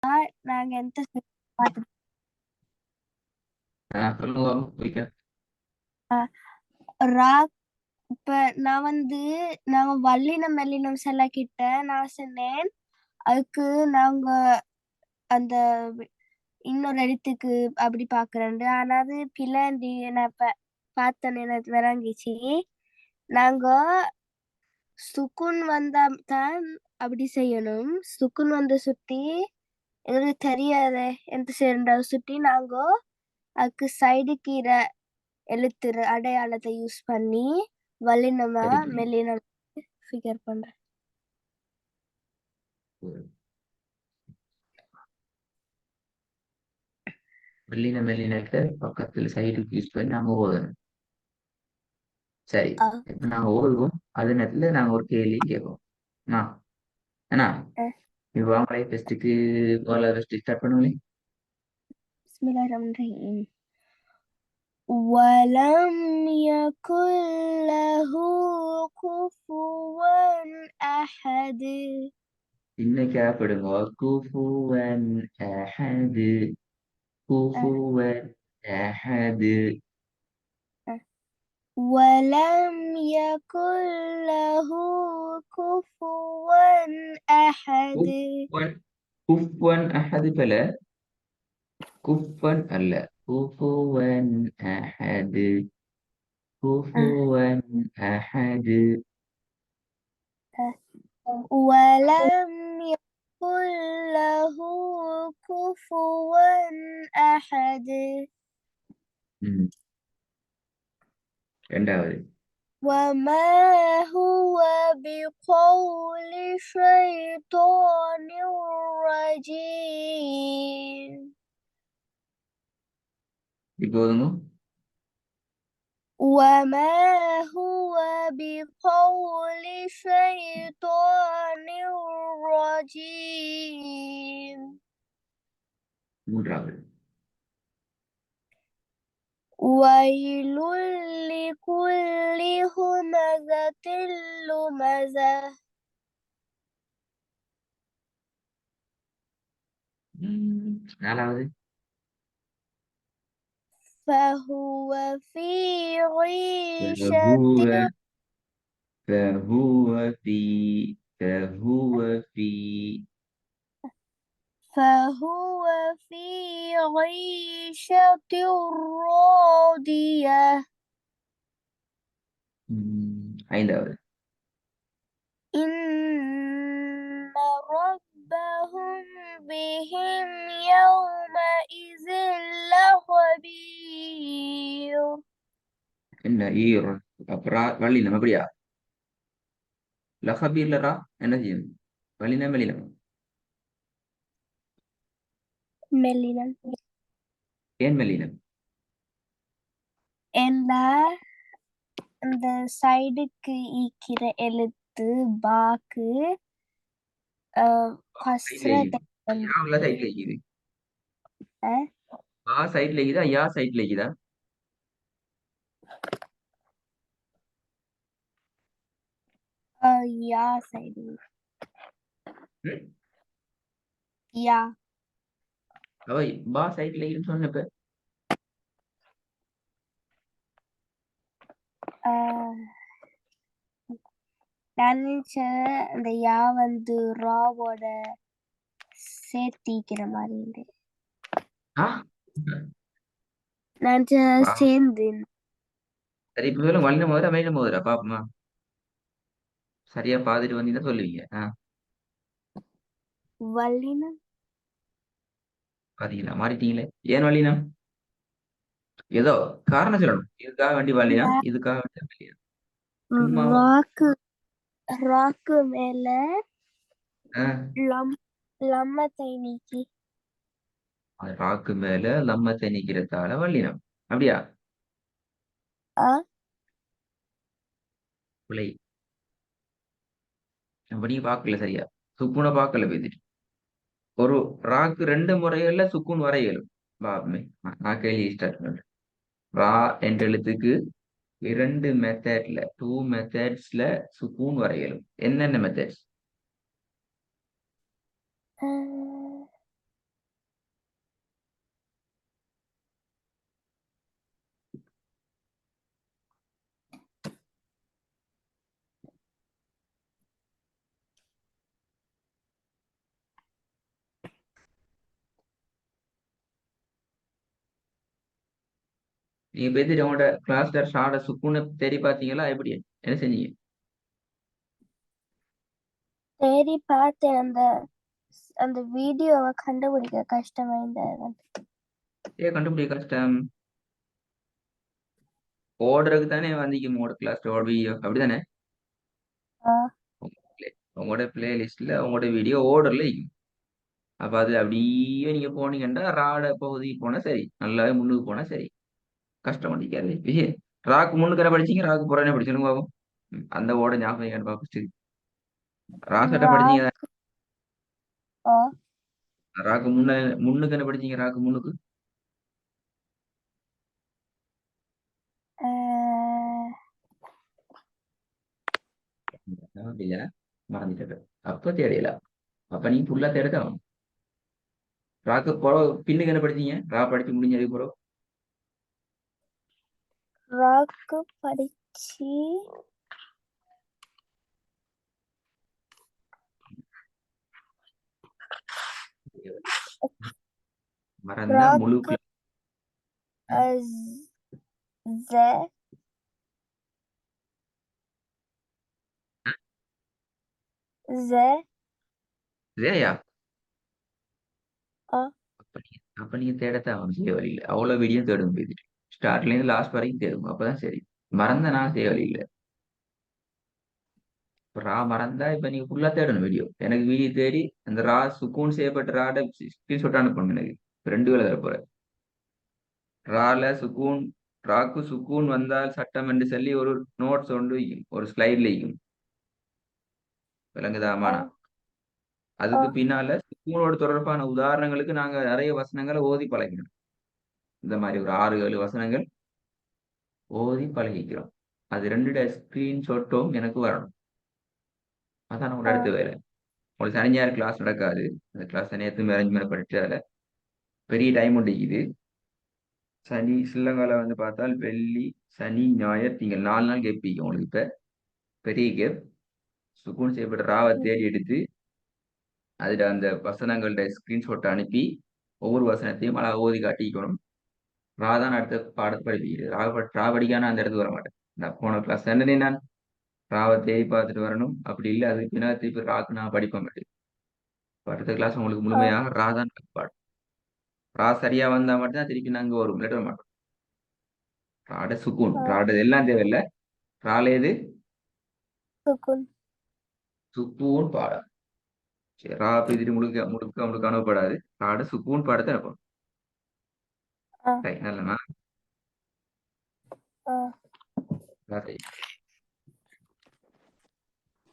நாங்க எந்த பார்த்து சொல்லுங்க. ராக் இப்ப நான் வல்லினம் மெல்லினம் செல்ல கிட்ட நான் சொன்னேன் அதுக்கு நாங்க அந்த இன்னொரு இடத்துக்கு அப்படி பாக்குறேன் ஆனா அது பிள்ளைண்டி நான் பார்த்தேன் எனக்கு விளங்கிச்சு நாங்க சுக்குன் வந்தா தான் அப்படி செய்யணும் சுக்குன் வந்து சுத்தி எங்களுக்கு தெரியாத எந்த சேர்ந்த சுத்தி நாங்க அதுக்கு சைடு கீரை எழுத்துற அடையாளத்தை யூஸ் பண்ணி வல்லினமா சரி. மெல்லினம் ஃபிகர் பண்றேன் மெல்லினத்தை பக்கத்துல சைடுக்கு யூஸ் பண்ணி நாங்க ஓதணும். சரி, இப்ப நாங்க ஓதுவோம். அது நேரத்துல நாங்க ஒரு கேள்வி கேட்போம். ஏன்னா இப்போ அவங்களே ஃபெஸ்ட்டுக்கு போல ஃபெஸ்ட்டு ஸ்டார்ட் பண்ணுங்களே. பிஸ்மில்லாஹிர்ரஹ்மானிர்ரஹீம் ولم يكن له كفوا أحد இன்னைக்கு கேப்படுங்க. குஃபுவன் அஹது. குஃபுவன் அஹது. ولم يكن له كفوا أحد குஃபுவன் அஹது பல குஃபன் அல்ல. குஃபுவன் அஹது. குஃபுவன் அஹது. ولم يكن له كفوا أحد இரண்டாவது وما هو بقول شيطان رجيم இப்போதுங்க وما هو بقول شيطان رجيم மூன்றாவது ويل لكل همزة لمزة நாலாவது فهو في عيشة فهو في فهو في فهو في عيشة راضية ஐந்தாவது إن ربهم بهم يومئذ لخبير என்ன ஈர் அப்புறம் வள்ளினம் அப்படியா லஹபீர்லரா என்ன செய்யணும் வள்ளினம் வெளினம் மெல்லினம் ஏன் வெளினம் இந்த சைடுக்கு ஈக்கிற எழுத்து பாக்கு சைட்ல இருக்குது பா சைட்ல இருக்குதா யா சைட்ல இருக்குதா யா சைடு யா அவ பா சைட்ல இருக்குன்னு சொன்னப்ப நான் நினைச்சேன் அந்த யா வந்து ராவோட சேர்த்திக்கிற மாதிரி இருந்து நான் சேர்ந்து சரி இப்ப சொல்லுங்க வள்ளினம் முதல்ல வெளினம் முதல்ல பாப்போமா சரியா பாத்துட்டு வந்தீங்கன்னா சொல்லுவீங்க வல்லினம் பாத்தீங்களா மாறிட்டீங்களே ஏன் வள்ளினம் ஏதோ காரணம் சொல்லணும் இதுக்காக வேண்டி வள்ளினம் இதுக்காக வேண்டி வள்ளினம் சும்மா ராக்கு மேல லம்மத்தை நீக்கி ராக்கு மேல லம்மத்தை நீக்கிறதால வள்ளினம் அப்படியா பிள்ளை நம்ம நீ பார்க்கல சரியா சுக்குனை பார்க்கல பேசிட்டு ஒரு ராக்கு 2 முறைகள்ல சுக்குன் வர இயலும் பாப்பமே நான் கேள்வி ஸ்டார்ட் பண்றேன் ரா என்ற எழுத்துக்கு 2 மெத்தட்ல 2 மெத்தட்ஸ்ல சுக்கூன் வரையலும் என்னென்ன மெத்தட்ஸ் நீங்க போயிட்டு உங்களோட கிளாஸ்ல ஷாட சுக்குன்னு தேடி பார்த்தீங்களா எப்படி என்ன செஞ்சீங்க? தேடி பார்த்தேன். அந்த அந்த வீடியோவை கண்டுபிடிக்க கஷ்டமா இருந்தது. ஏன் கண்டுபிடிக்க கஷ்டம்? ஓடுறதுக்கு தானே வந்தீங்க உங்களோட கிளாஸ்ல ஒரு வீடியோ அப்படிதானே? ஆ, உங்களோட பிளேலிஸ்ட்ல உங்களோட வீடியோ ஓடல. அப்ப அது அப்படியே நீங்க போனீங்கன்னா ராட பகுதிக்கு போனா சரி, நல்லாவே முன்னுக்கு போனா சரி. கஷ்டம் பண்ணிக்காது விஷயம். ராக்கு முன்னுக்கு என்ன படிச்சீங்க, ராக்கு புறம் என்ன படிச்சிருங்க பாப்போம். அந்த ஓட ஞாபகம் என்ன பாப்போம். ராசட்ட படிச்சீங்க. ராக். ஆ, ராக்கு முன்னுக்கு என்ன படிச்சீங்க, ராக்கு முன்னுக்கு. ஆ, இல்ல மறந்துட்டு அப்ப தேடையில. அப்ப நீங்க ஃபுல்லா தேடதான் ராக்கு புறம் பின்னுக்கு என்ன படிச்சீங்க, ரா படிச்சு முடிஞ்சதுக்கு பிறகு. ராக்கு படிச்சு மறந்தா ராக்கு முழுக்குள்ள ஜ ஜ இல்லையா? ஆ, அப்ப நீங்க தேடத்தான் அவன் செய்ய வழி இல்லை. அவ்வளவு வீடியோ தேடும் போயிட்டு ஸ்டார்ட்ல இருந்து லாஸ்ட் வரைக்கும் தேடும். அப்பதான் சரி. மறந்த நான் செய்ய வழி இல்லை. இப்ப ரா மறந்தா இப்ப நீங்க ஃபுல்லா தேடணும் வீடியோ. எனக்கு வீடியோ தேடி அந்த ரா சுக்கூன் செய்யப்பட்ட ராட ஸ்கிரீன்ஷாட் அனுப்பணும் எனக்கு. ரெண்டு வேலை தர போறேன். ரால சுக்கூன், ராக்கு சுக்கூன் வந்தால் சட்டம் என்று சொல்லி ஒரு நோட்ஸ் ஒன்று ஒரு ஸ்லைட்ல இருக்கும். விளங்குதா ஆ, அம்மானா? ஆ, அதுக்கு பின்னால சுக்கூனோட தொடர்பான உதாரணங்களுக்கு நாங்க நிறைய வசனங்களை ஓதி பழகினோம். இந்த மாதிரி ஒரு 6 7 வசனங்கள் ஓதி பழகிக்கிறோம். அது ரெண்டு ஸ்கிரீன்ஷாட்டும் எனக்கு வரணும். அதான் நம்மளோட ஆ, அடுத்த வேலை. உங்களுக்கு சனி ஞாயிறு கிளாஸ் நடக்காது. அந்த கிளாஸ் நேற்று அரேஞ்ச்மெண்ட் பண்ணிட்டு அதில் பெரிய டைம் முடிக்குது. சனி ஸ்ரீலங்கால வந்து பார்த்தால் வெள்ளி சனி ஞாயிறு திங்கள் 4 நாள் கேட்பீங்க. உங்களுக்கு இப்ப பெரிய கேப். சுக்கூன் செய்யப்பட்ட ராவை ம், தேடி எடுத்து அதுல அந்த வசனங்கள்ட ஸ்கிரீன்ஷாட் அனுப்பி ஒவ்வொரு வசனத்தையும் அழகா ஓதி காட்டிக்கணும். ரா தான் அடுத்த பாடத்தை படிப்பிக்கிறது. ரா படிக்கான அந்த இடத்துக்கு வர மாட்டேன். நான் போன கிளாஸ் தானே நான் ராவை தேடி பார்த்துட்டு வரணும். அப்படி இல்லை அதுக்கு பின்னாடி திருப்பி ராக்கு நான் படிப்ப மாட்டேன். அடுத்த கிளாஸ் உங்களுக்கு ஆ, முழுமையாக ரா தான் பாடம். ரா சரியா வந்தா மட்டும் தான் திருப்பி நாங்க வரும். லெட்டர் மாட்டோம். ராட சுக்கூன் ஆ, ராட எல்லாம் தேவையில்லை. ரால எது சுகுன். சுக்கூன் பாடம். சரி, ரா இது முழுக்க முழுக்க முழுக்க அனுப்பப்படாது. ராட சுக்கூன் பாடத்தை அனுப்பணும். ஆ, சரி நல்ல ஆ. சரி.